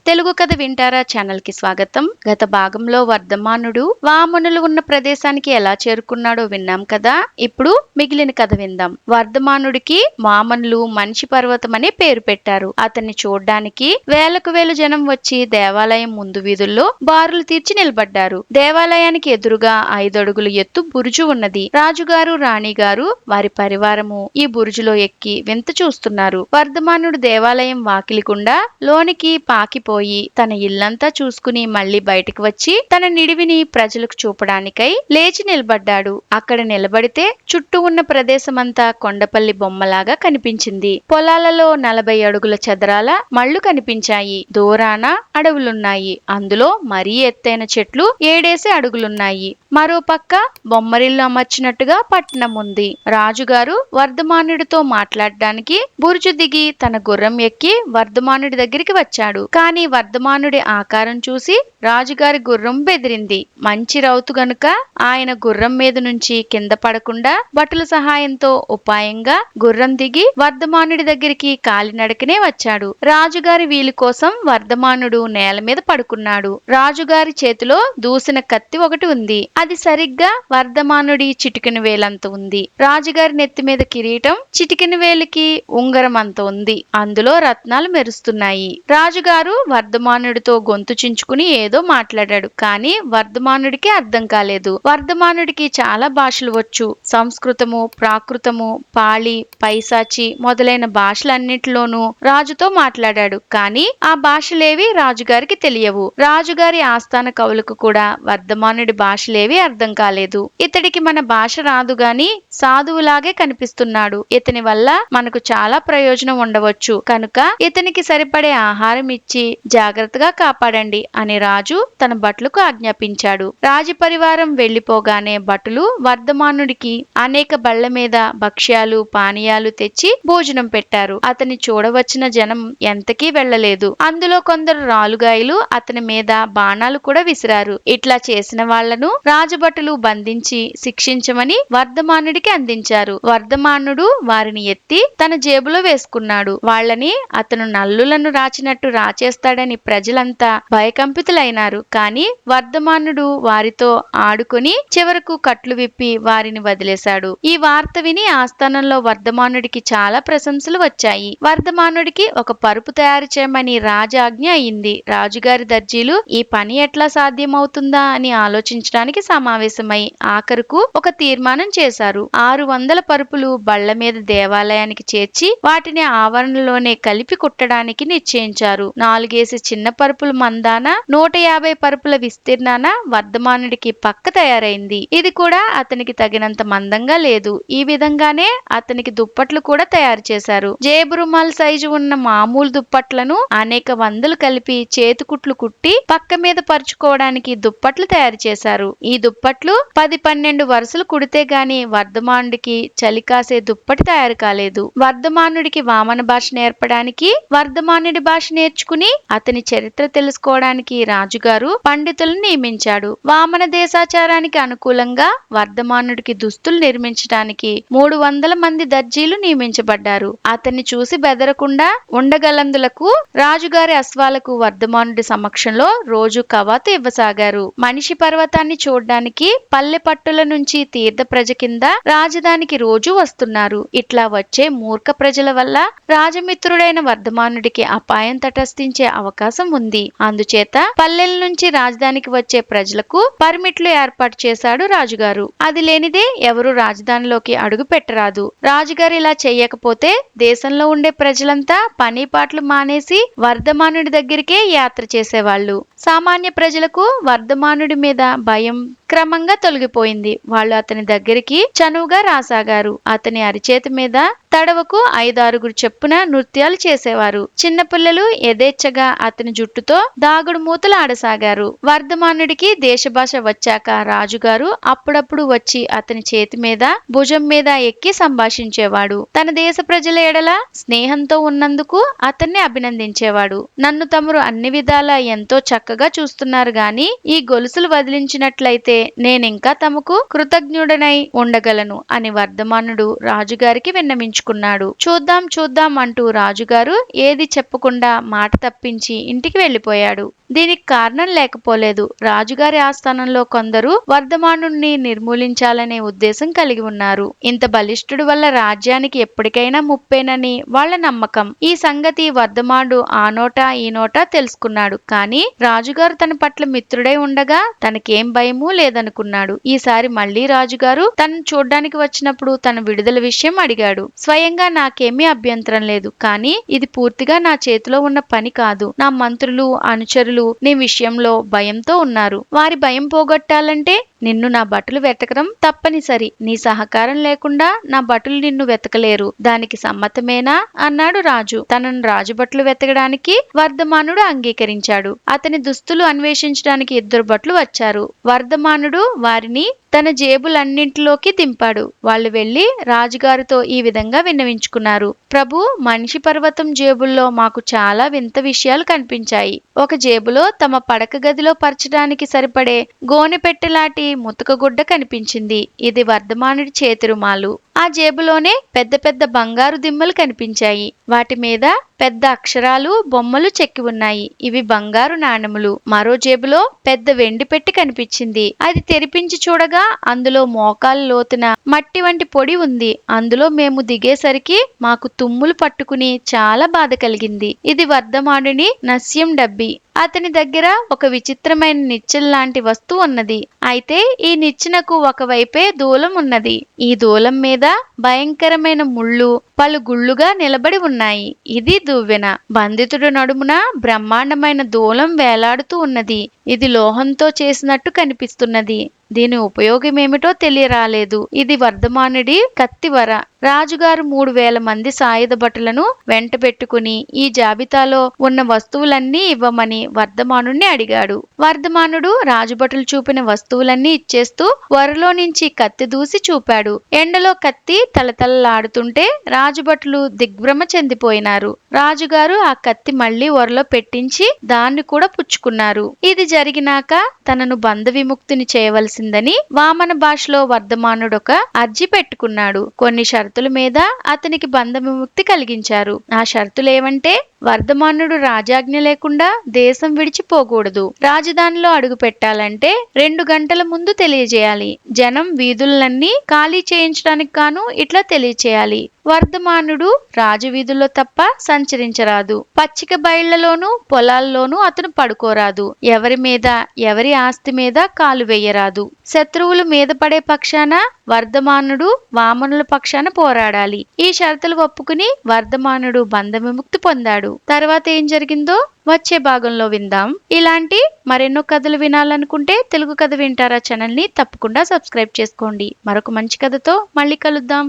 తెలుగు కథ వింటారా ఛానల్ కి స్వాగతం. గత భాగంలో వర్ధమానుడు వామనులు ఉన్న ప్రదేశానికి ఎలా చేరుకున్నాడో విన్నాం కదా. ఇప్పుడు మిగిలిన కథ విందాం. వర్ధమానుడికి వామనులు మనిషి పర్వతం అనే పేరు పెట్టారు. అతన్ని చూడ్డానికి వేలకు వేలు జనం వచ్చి దేవాలయం ముందు వీధుల్లో బారులు తీర్చి నిలబడ్డారు. దేవాలయానికి ఎదురుగా 5 అడుగుల ఎత్తు బురుజు ఉన్నది. రాజుగారు, రాణిగారు, వారి పరివారము ఈ బురుజులో ఎక్కి వింత చూస్తున్నారు. వర్ధమానుడు దేవాలయం వాకిలి గుండా లోనికి పాకిపోయి తన ఇల్లంతా చూసుకుని మళ్లీ బయటికి వచ్చి తన నిడివిని ప్రజలకు చూపడానికై లేచి నిలబడ్డాడు. అక్కడ నిలబడితే చుట్టూ ఉన్న ప్రదేశమంతా కొండపల్లి బొమ్మలాగా కనిపించింది. పొలాలలో 40 అడుగుల చదరాల మళ్లు కనిపించాయి. దూరాన అడవులున్నాయి. అందులో మరీ ఎత్తైన చెట్లు 7 అడుగులున్నాయి. మరో పక్క బొమ్మరిల్లు అమర్చినట్టుగా పట్టణం ఉంది. రాజుగారు వర్ధమానుడితో మాట్లాడడానికి బురుజు దిగి తన గుర్రం ఎక్కి వర్ధమానుడి దగ్గరికి వచ్చాడు. కాని వర్ధమానుడి ఆకారం చూసి రాజుగారి గుర్రం బెదిరింది. మంచి రౌతు గనుక ఆయన గుర్రం మీద నుంచి కింద పడకుండా భటుల సహాయంతో ఉపాయంగా గుర్రం దిగి వర్ధమానుడి దగ్గరికి కాలినడకనే వచ్చాడు. రాజుగారి వీలు కోసం వర్ధమానుడు నేల మీద పడుకున్నాడు. రాజుగారి చేతిలో దూసిన కత్తి ఒకటి ఉంది. అది సరిగ్గా వర్ధమానుడి చిటికెన వేలంత ఉంది. రాజుగారి నెత్తి మీద కిరీటం చిటికెన వేలికి ఉంగరం అంత ఉంది. అందులో రత్నాలు మెరుస్తున్నాయి. రాజుగారు వర్ధమానుడితో గొంతు చించుకుని ఏదో మాట్లాడాడు. కానీ వర్ధమానుడికి అర్థం కాలేదు. వర్ధమానుడికి చాలా భాషలు వచ్చు. సంస్కృతము, ప్రాకృతము, పాళి, పైశాచి మొదలైన భాషలన్నిటిలోనూ రాజుతో మాట్లాడాడు. కానీ ఆ భాషలేవి రాజుగారికి తెలియవు. రాజుగారి ఆస్థాన కవులకు కూడా వర్ధమానుడి భాషలేవి అర్థం కాలేదు. ఇతడికి మన భాష రాదు గాని సాధువులాగే కనిపిస్తున్నాడు. ఇతని వల్ల మనకు చాలా ప్రయోజనం ఉండవచ్చు. కనుక ఇతనికి సరిపడే ఆహారం ఇచ్చి జాగ్రత్తగా కాపాడండి అని రాజు తన భటులకు ఆజ్ఞాపించాడు. రాజపరివారం వెళ్లిపోగానే భటులు వర్ధమానుడికి అనేక బళ్ల మీద భక్ష్యాలు, పానీయాలు తెచ్చి భోజనం పెట్టారు. అతని చూడవచ్చిన జనం ఎంతకీ వెళ్లలేదు. అందులో కొందరు రాలుగాయలు అతని మీద బాణాలు కూడా విసిరారు. ఇట్లా చేసిన వాళ్లను రాజభటులు బంధించి శిక్షించమని వర్ధమానుడికి అందించారు. వర్ధమానుడు వారిని ఎత్తి తన జేబులో వేసుకున్నాడు. వాళ్ళని అతను నల్లులను రాచినట్టు రాచేస్తాడని ప్రజలంతా భయకంపితులైనారు. కాని వర్ధమానుడు వారితో ఆడుకొని చివరకు కట్లు విప్పి వారిని వదిలేశాడు. ఈ వార్త విని ఆస్థానంలో వర్ధమానుడికి చాలా ప్రశంసలు వచ్చాయి. వర్ధమానుడికి ఒక పరుపు తయారు చేయమని రాజాజ్ఞ అయింది. రాజుగారి దర్జీలు ఈ పని ఎట్లా సాధ్యమవుతుందా అని ఆలోచించడానికి సమావేశమై ఆఖరుకు ఒక తీర్మానం చేశారు. 600 పరుపులు బళ్ల మీద దేవాలయానికి చేర్చి వాటిని ఆవరణలోనే కలిపి కుట్టడానికి నిశ్చయించారు. 4 చిన్న పరుపుల మందాన 150 పరుపుల విస్తీర్ణాన వర్ధమానుడికి పక్క తయారైంది. ఇది కూడా అతనికి తగినంత మందంగా లేదు. ఈ విధంగానే అతనికి దుప్పట్లు కూడా తయారు చేశారు. జేబు రుమాల్ సైజు ఉన్న మామూలు దుప్పట్లను అనేక వందలు కలిపి చేతికుట్లు కుట్టి పక్క మీద పరుచుకోవడానికి దుప్పట్లు తయారు చేశారు. ఈ దుప్పట్లు 10-12 వరుసలు కుడితే గాని వర్ధమానుడికి చలి కాసే దుప్పటి తయారు కాలేదు. వర్ధమానుడికి వామన భాష నేర్పడానికి వర్ధమానుడి భాష నేర్చుకుని అతని చరిత్ర తెలుసుకోవడానికి రాజుగారు పండితులను నియమించాడు. వామన దేశాచారానికి అనుకూలంగా వర్ధమానుడికి దుస్తులు నిర్మించడానికి 300 మంది దర్జీలు నియమించబడ్డారు. అతన్ని చూసి బెదరకుండా ఉండగలందులకు రాజుగారి అశ్వాలకు వర్ధమానుడి సమక్షంలో రోజు కవాతు ఇవ్వసాగారు. మనిషి పర్వతాన్ని చూడ్డానికి పల్లె పట్టుల నుంచి తీర్థ ప్రజ కింద రాజధానికి రోజు వస్తున్నారు. ఇట్లా వచ్చే మూర్ఖ ప్రజల వల్ల రాజమిత్రుడైన వర్ధమానుడికి అపాయం తటస్థించే అవకాశం ఉంది. అందుచేత పల్లెల నుంచి రాజధానికి వచ్చే ప్రజలకు పర్మిట్లు ఏర్పాటు చేశాడు రాజుగారు. అది లేనిదే ఎవరు రాజధానిలోకి అడుగు పెట్టరాదు. రాజుగారు ఇలా చెయ్యకపోతే దేశంలో ఉండే ప్రజలంతా పని పాటలు మానేసి వర్ధమానుడి దగ్గరికే యాత్ర చేసేవాళ్లు. సామాన్య ప్రజలకు వర్ధమానుడి మీద భయం క్రమంగా తొలగిపోయింది. వాళ్ళు అతని దగ్గరికి చనువుగా రాసాగారు. అతని అరిచేతి మీద తడవకు 5-6 చెప్పున నృత్యాలు చేసేవారు. చిన్నపిల్లలు యథేచ్ఛగా అతని జుట్టుతో దాగుడు మూతలు ఆడసాగారు. వర్ధమానుడికి దేశభాష వచ్చాక రాజుగారు అప్పుడప్పుడు వచ్చి అతని చేతి మీద, భుజం మీద ఎక్కి సంభాషించేవాడు. తన దేశ ప్రజల ఎడల స్నేహంతో ఉన్నందుకు అతన్ని అభినందించేవాడు. నన్ను తమరు అన్ని విధాలా ఎంతో చక్కగా చూస్తున్నారు గాని ఈ గొలుసులు వదిలించినట్లయితే నేనింకా తమకు కృతజ్ఞుడనై ఉండగలను అని వర్ధమానుడు రాజుగారికి విన్నవించుకున్నాడు. చూద్దాం చూద్దాం అంటూ రాజుగారు ఏది చెప్పకుండా మాట తప్పించి ఇంటికి వెళ్ళిపోయాడు. దీనికి కారణం లేకపోలేదు. రాజుగారి ఆస్థానంలో కొందరు వర్ధమానుణ్ణి నిర్మూలించాలనే ఉద్దేశం కలిగి ఉన్నారు. ఇంత బలిష్ఠుడి వల్ల రాజ్యానికి ఎప్పటికైనా ముప్పేనని వాళ్ళ నమ్మకం. ఈ సంగతి వర్ధమానుడు ఆ నోటా ఈ నోటా తెలుసుకున్నాడు. కానీ రాజుగారు తన పట్ల మిత్రుడై ఉండగా తనకేం భయమూ లేదనుకున్నాడు. ఈసారి మళ్లీ రాజుగారు తనను చూడ్డానికి వచ్చినప్పుడు తన విడుదల విషయం అడిగాడు. స్వయంగా నాకేమీ అభ్యంతరం లేదు, కానీ ఇది పూర్తిగా నా చేతిలో ఉన్న పని కాదు. నా మంత్రులు అనుచరులు నీ విషయంలో భయంతో ఉన్నారు. వారి భయం పోగొట్టాలంటే నిన్ను నా భటులు వెతకడం తప్పనిసరి. నీ సహకారం లేకుండా నా భటులు నిన్ను వెతకలేరు. దానికి సమ్మతమేనా అన్నాడు రాజు. తనను రాజుభటులు వెతకడానికి వర్ధమానుడు అంగీకరించాడు. అతని దుస్తులు అన్వేషించడానికి 2 భటులు వచ్చారు. వర్ధమానుడు వారిని తన జేబులన్నింటిలోకి దింపాడు. వాళ్ళు వెళ్లి రాజుగారితో ఈ విధంగా విన్నవించుకున్నారు. ప్రభు, మనిషి పర్వతం జేబుల్లో మాకు చాలా వింత విషయాలు కనిపించాయి. ఒక జేబులో తమ పడక గదిలో పరచడానికి సరిపడే గోనె పెట్టెలాంటి ముతకగుడ్డ కనిపించింది. ఇది వర్ధమానుడి చేతి రుమాలు. ఆ జేబులోనే పెద్ద పెద్ద బంగారు దిమ్మలు కనిపించాయి. వాటి మీద పెద్ద అక్షరాలు బొమ్మలు చెక్కి ఉన్నాయి. ఇవి బంగారు నాణెములు. మరో జేబులో పెద్ద వెండి పెట్టి కనిపించింది. అది తెరిపించి చూడగా అందులో మోకాలు లోతున మట్టి వంటి పొడి ఉంది. అందులో మేము దిగేసరికి మాకు తుమ్ములు పట్టుకుని చాలా బాధ కలిగింది. ఇది వర్ధమానుని నస్యం డబ్బి. అతని దగ్గర ఒక విచిత్రమైన నిచ్చెన లాంటి వస్తువు ఉన్నది. అయితే ఈ నిచ్చెనకు ఒకవైపే దూలం ఉన్నది. ఈ దూలం మీద భయంకరమైన ముళ్ళు పలు గుళ్ళుగా నిలబడి ఉన్నాయి. ఇది దువ్వెన. బంధితుడు నడుమున బ్రహ్మాండమైన దూలం వేలాడుతూ ఉన్నది. ఇది లోహంతో చేసినట్టు కనిపిస్తున్నది. దీని ఉపయోగమేమిటో తెలియరాలేదు. ఇది వర్ధమానుడి కత్తివర. రాజుగారు 3000 మంది సాయుధ భటులను వెంట పెట్టుకుని ఈ జాబితాలో ఉన్న వస్తువులన్నీ ఇవ్వమని వర్ధమానుణ్ణి అడిగాడు. వర్ధమానుడు రాజుభటులు చూపిన వస్తువులన్నీ ఇచ్చేస్తూ వరలో నుంచి కత్తి దూసి చూపాడు. ఎండలో కత్తి తలతలలాడుతుంటే రాజుభటులు దిగ్భ్రమ చెందిపోయినారు. రాజుగారు ఆ కత్తి మళ్లీ వరలో పెట్టించి దాన్ని కూడా పుచ్చుకున్నారు. ఇది జరిగినాక తనను బంధ విముక్తిని చేయవలసిందని వామన భాషలో వర్ధమానుడొక అర్జీ పెట్టుకున్నాడు. కొన్ని షరతుల మీద అతనికి బంధ విముక్తి కలిగించారు. ఆ షరతులేవంటే వర్ధమానుడు రాజాజ్ఞ లేకుండా దేశం విడిచిపోకూడదు. రాజధానిలో అడుగు పెట్టాలంటే 2 గంటల ముందు తెలియజేయాలి. జనం వీధులన్నీ ఖాళీ చేయించడానికి గాను ఇట్లా తెలియచేయాలి. వర్ధమానుడు రాజవీధుల్లో తప్ప సంచరించరాదు. పచ్చిక బయళ్లలోనూ పొలాల్లోనూ అతను పడుకోరాదు. ఎవరి మీద ఎవరి ఆస్తి మీద కాలు వేయరాదు. శత్రువులు మీద పడే పక్షాన వర్ధమానుడు వామనుల పక్షాన పోరాడాలి. ఈ షరతులు ఒప్పుకుని వర్ధమానుడు బంధ విముక్తి పొందాడు. తర్వాత ఏం జరిగిందో వచ్చే భాగంలో విందాం. ఇలాంటి మరెన్నో కథలు వినాలనుకుంటే తెలుగు కథ వింటారా ఛానల్ ని తప్పకుండా సబ్స్క్రైబ్ చేసుకోండి. మరొక మంచి కథతో మళ్ళీ కలుద్దాం.